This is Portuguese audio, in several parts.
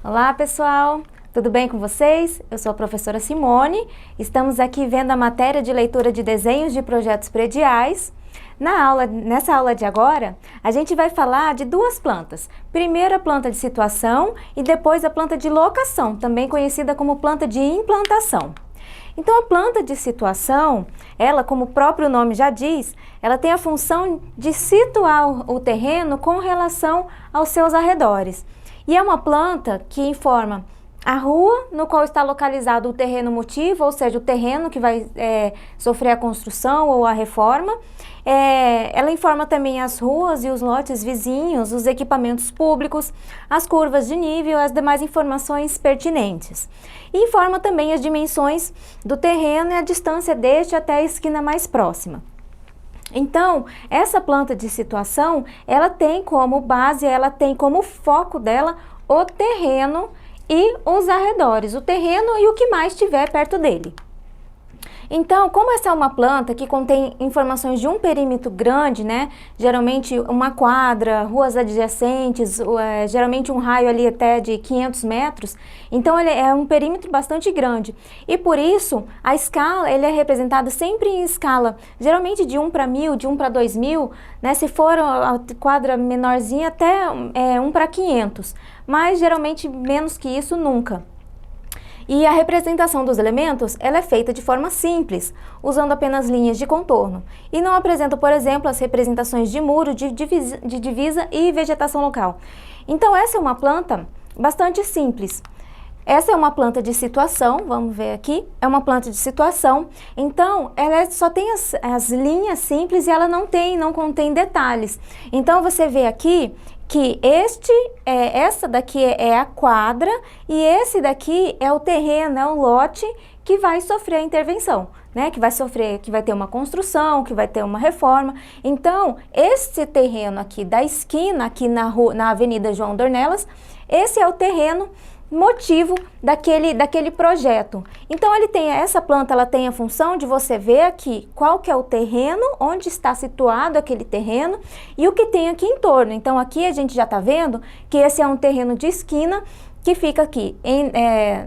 Olá, pessoal! Tudo bem com vocês? Eu sou a professora Simone. Estamos aqui vendo a matéria de leitura de desenhos de projetos prediais. Nessa aula de agora, a gente vai falar de duas plantas. Primeiro a planta de situação e depois a planta de locação, também conhecida como planta de implantação. Então, a planta de situação, ela, como o próprio nome já diz, ela tem a função de situar o terreno com relação aos seus arredores. E é uma planta que informa a rua no qual está localizado o terreno motivo, ou seja, o terreno que vai sofrer a construção ou a reforma. Ela informa também as ruas e os lotes vizinhos, os equipamentos públicos, as curvas de nível e as demais informações pertinentes. E informa também as dimensões do terreno e a distância deste até a esquina mais próxima. Então, essa planta de situação, ela tem como base, ela tem como foco dela o terreno e os arredores, o terreno e o que mais tiver perto dele. Então, como essa é uma planta que contém informações de um perímetro grande, né? Geralmente uma quadra, ruas adjacentes, geralmente um raio ali até de 500 metros. Então, ele é um perímetro bastante grande. E por isso, a escala, ele é representado sempre em escala, geralmente de 1 para 1000, de 1 para 2000, né? Se for a quadra menorzinha, até 1 para 500. Mas, geralmente, menos que isso, nunca. E a representação dos elementos, ela é feita de forma simples, usando apenas linhas de contorno. E não apresenta, por exemplo, as representações de muro, de divisa e vegetação local. Então, essa é uma planta bastante simples. Essa é uma planta de situação, vamos ver aqui, é uma planta de situação. Então, ela só tem as linhas simples e ela não contém detalhes. Então, você vê aqui que essa daqui é a quadra e esse daqui é o terreno, é o lote que vai sofrer a intervenção, né? Que vai ter uma construção, que vai ter uma reforma. Então, esse terreno aqui da esquina, aqui na Avenida João Dornelas, esse é o terreno motivo daquele projeto. Então, essa planta, ela tem a função de você ver aqui qual que é o terreno, onde está situado aquele terreno e o que tem aqui em torno. Então, aqui a gente já está vendo que esse é um terreno de esquina que fica aqui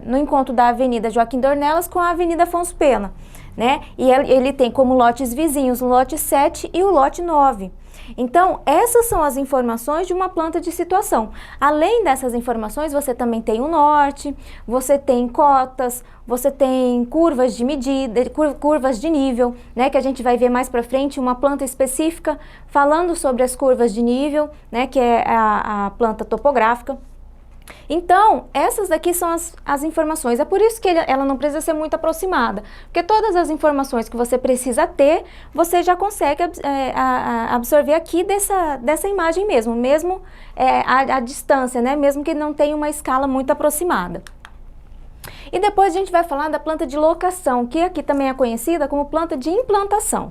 no encontro da Avenida Joaquim Dornelas com a Avenida Afonso Pena, né? E ele tem como lotes vizinhos o lote 7 e o lote 9. Então, essas são as informações de uma planta de situação. Além dessas informações, você também tem o norte, você tem cotas, você tem curvas de medida, curvas de nível, né, que a gente vai ver mais para frente, uma planta específica falando sobre as curvas de nível, né, que é a planta topográfica. Então, essas daqui são as informações. É por isso que ela não precisa ser muito aproximada, porque todas as informações que você precisa ter, você já consegue absorver aqui dessa imagem mesmo a distância, né? Mesmo que não tenha uma escala muito aproximada. E depois a gente vai falar da planta de locação, que aqui também é conhecida como planta de implantação.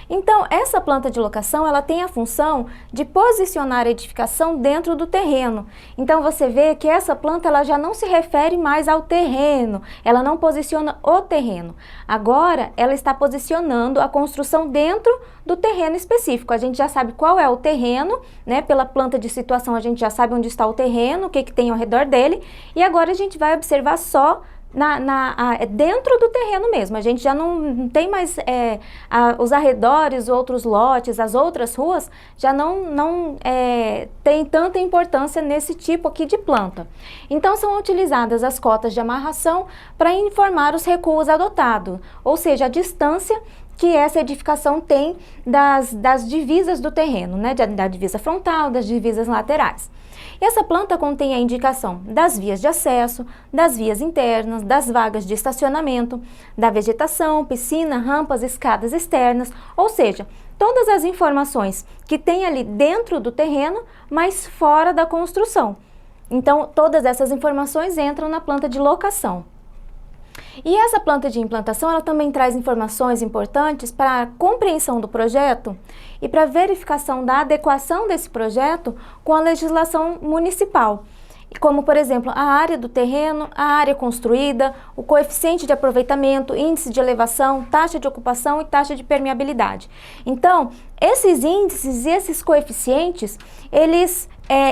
Então, essa planta de locação, ela tem a função de posicionar a edificação dentro do terreno. Então, você vê que essa planta, ela já não se refere mais ao terreno, ela não posiciona o terreno. Agora, ela está posicionando a construção dentro do terreno específico. A gente já sabe qual é o terreno, né? Pela planta de situação, a gente já sabe onde está o terreno, o que tem ao redor dele. E agora, a gente vai observar só dentro do terreno mesmo. A gente já não tem mais os arredores, outros lotes, as outras ruas, já não tem tanta importância nesse tipo aqui de planta. Então, são utilizadas as cotas de amarração para informar os recuos adotados, ou seja, a distância que essa edificação tem das divisas do terreno, né? Da divisa frontal, das divisas laterais. Essa planta contém a indicação das vias de acesso, das vias internas, das vagas de estacionamento, da vegetação, piscina, rampas, escadas externas, ou seja, todas as informações que tem ali dentro do terreno, mas fora da construção. Então, todas essas informações entram na planta de locação. E essa planta de implantação, ela também traz informações importantes para a compreensão do projeto e para a verificação da adequação desse projeto com a legislação municipal, como, por exemplo, a área do terreno, a área construída, o coeficiente de aproveitamento, índice de elevação, taxa de ocupação e taxa de permeabilidade. Então, esses índices e esses coeficientes, eles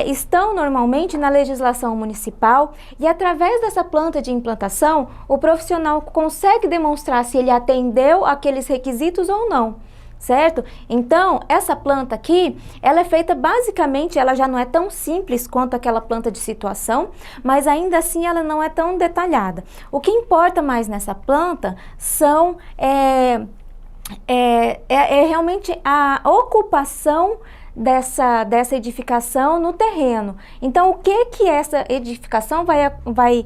estão normalmente na legislação municipal e através dessa planta de implantação, o profissional consegue demonstrar se ele atendeu aqueles requisitos ou não. Certo? Então, essa planta aqui, ela é feita basicamente, ela já não é tão simples quanto aquela planta de situação, mas ainda assim ela não é tão detalhada. O que importa mais nessa planta são realmente a ocupação dessa edificação no terreno. Então, o que essa edificação vai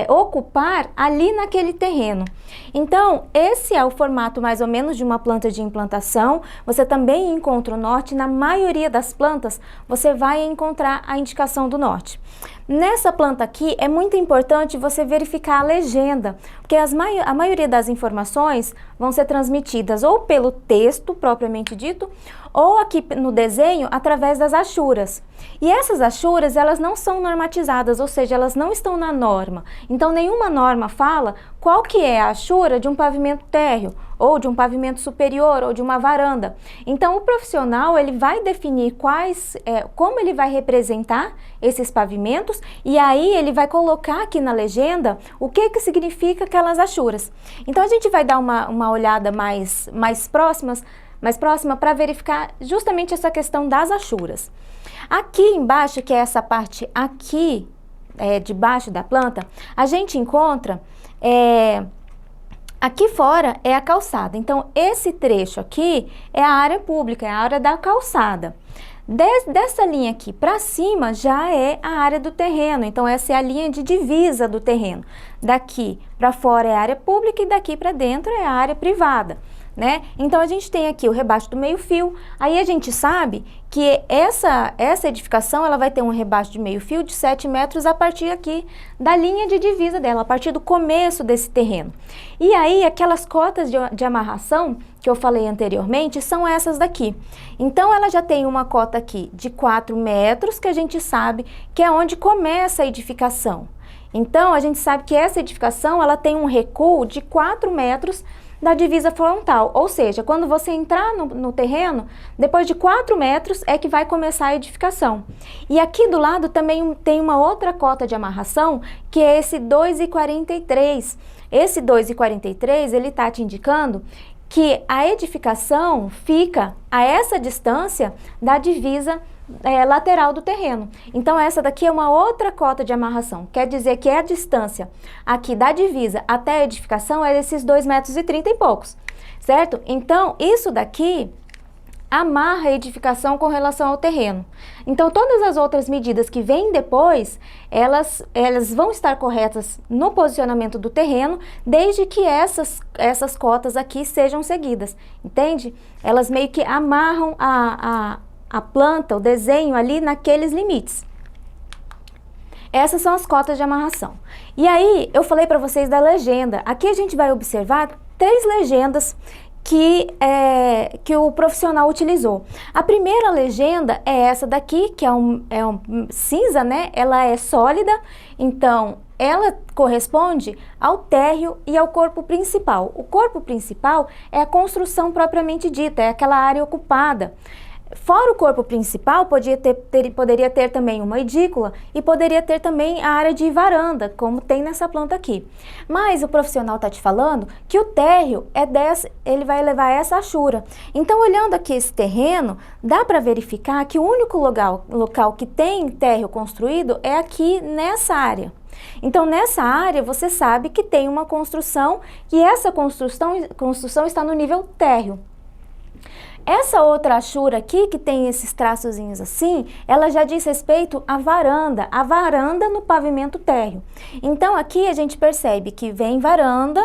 ocupar ali naquele terreno? Então, esse é o formato mais ou menos de uma planta de implantação. Você também encontra o norte. Na maioria das plantas, você vai encontrar a indicação do norte. Nessa planta aqui, é muito importante você verificar a legenda, porque a maioria das informações vão ser transmitidas ou pelo texto propriamente dito, ou aqui no desenho, através das achuras. E essas achuras, elas não são normatizadas, ou seja, elas não estão na norma. Então, nenhuma norma fala qual que é a achura de um pavimento térreo, ou de um pavimento superior, ou de uma varanda. Então, o profissional, ele vai definir como ele vai representar esses pavimentos, e aí ele vai colocar aqui na legenda o que significa aquelas achuras. Então, a gente vai dar uma olhada mais próxima para verificar justamente essa questão das achuras. Aqui embaixo, que é essa parte aqui de baixo da planta, a gente encontra, aqui fora é a calçada. Então, esse trecho aqui é a área pública, é a área da calçada. Dessa linha aqui para cima já é a área do terreno, então essa é a linha de divisa do terreno. Daqui para fora é a área pública e daqui para dentro é a área privada, né? Então a gente tem aqui o rebaixo do meio-fio. Aí a gente sabe que essa edificação ela vai ter um rebaixo de meio-fio de 7 metros a partir aqui da linha de divisa dela, a partir do começo desse terreno. E aí aquelas cotas de amarração que eu falei anteriormente são essas daqui. Então ela já tem uma cota aqui de 4 metros, que a gente sabe que é onde começa a edificação. Então a gente sabe que essa edificação ela tem um recuo de 4 metros da divisa frontal, ou seja, quando você entrar no terreno, depois de 4 metros é que vai começar a edificação. E aqui do lado também tem uma outra cota de amarração, que é esse 2,43. Esse 2,43, ele está te indicando que a edificação fica a essa distância da divisa lateral do terreno. Então essa daqui é uma outra cota de amarração, quer dizer que a distância aqui da divisa até a edificação é desses 2,30 metros e poucos, certo? Então isso daqui amarra a edificação com relação ao terreno. Então todas as outras medidas que vêm depois, elas vão estar corretas no posicionamento do terreno, desde que essas cotas aqui sejam seguidas, entende? Elas meio que amarram a planta, o desenho ali naqueles limites. Essas são as cotas de amarração. E aí, eu falei para vocês da legenda. Aqui a gente vai observar 3 legendas que o profissional utilizou. A primeira legenda é essa daqui, que é um cinza, né? Ela é sólida, então ela corresponde ao térreo e ao corpo principal. O corpo principal é a construção propriamente dita, é aquela área ocupada. Fora o corpo principal, poderia ter também uma edícula e poderia ter também a área de varanda, como tem nessa planta aqui. Mas o profissional está te falando que o térreo ele vai levar essa achura. Então, olhando aqui esse terreno, dá para verificar que o único local que tem térreo construído é aqui nessa área. Então, nessa área, você sabe que tem uma construção e essa construção está no nível térreo. Essa outra achura aqui, que tem esses traçozinhos assim, ela já diz respeito à varanda no pavimento térreo. Então, aqui a gente percebe que vem varanda,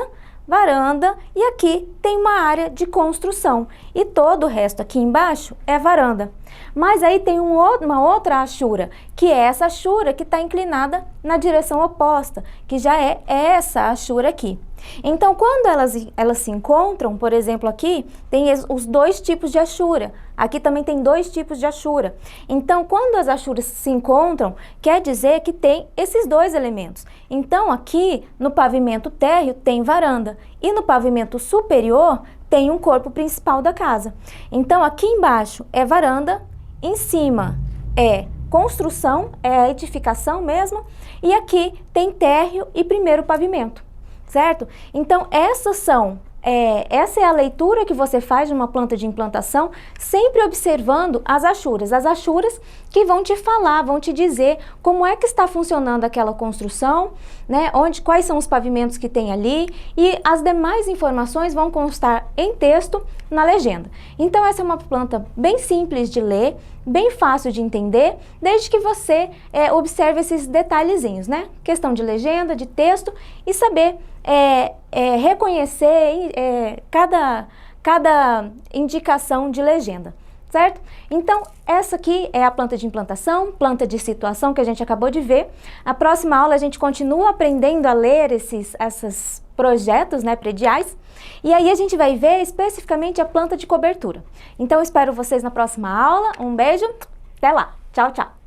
e aqui tem uma área de construção. E todo o resto aqui embaixo é varanda. Mas aí tem uma outra achura, que é essa achura que está inclinada na direção oposta, que já é essa achura aqui. Então, quando elas se encontram, por exemplo, aqui tem os 2 tipos de achura. Aqui também tem 2 tipos de achura. Então, quando as achuras se encontram, quer dizer que tem esses 2 elementos. Então, aqui no pavimento térreo tem varanda e no pavimento superior tem um corpo principal da casa. Então, aqui embaixo é varanda, em cima é construção, é a edificação mesmo, e aqui tem térreo e primeiro pavimento, certo? Então, essa é a leitura que você faz de uma planta de implantação, sempre observando as achuras que vão te falar, vão te dizer como é que está funcionando aquela construção, né? Quais são os pavimentos que tem ali, e as demais informações vão constar em texto na legenda. Então essa é uma planta bem simples de ler, bem fácil de entender, desde que você observe esses detalhezinhos, né? Questão de legenda, de texto, e saber reconhecer cada indicação de legenda, certo? Então, essa aqui é a planta de implantação, planta de situação que a gente acabou de ver. A próxima aula a gente continua aprendendo a ler esses projetos, né, prediais, e aí a gente vai ver especificamente a planta de cobertura. Então, eu espero vocês na próxima aula. Um beijo, até lá, tchau, tchau!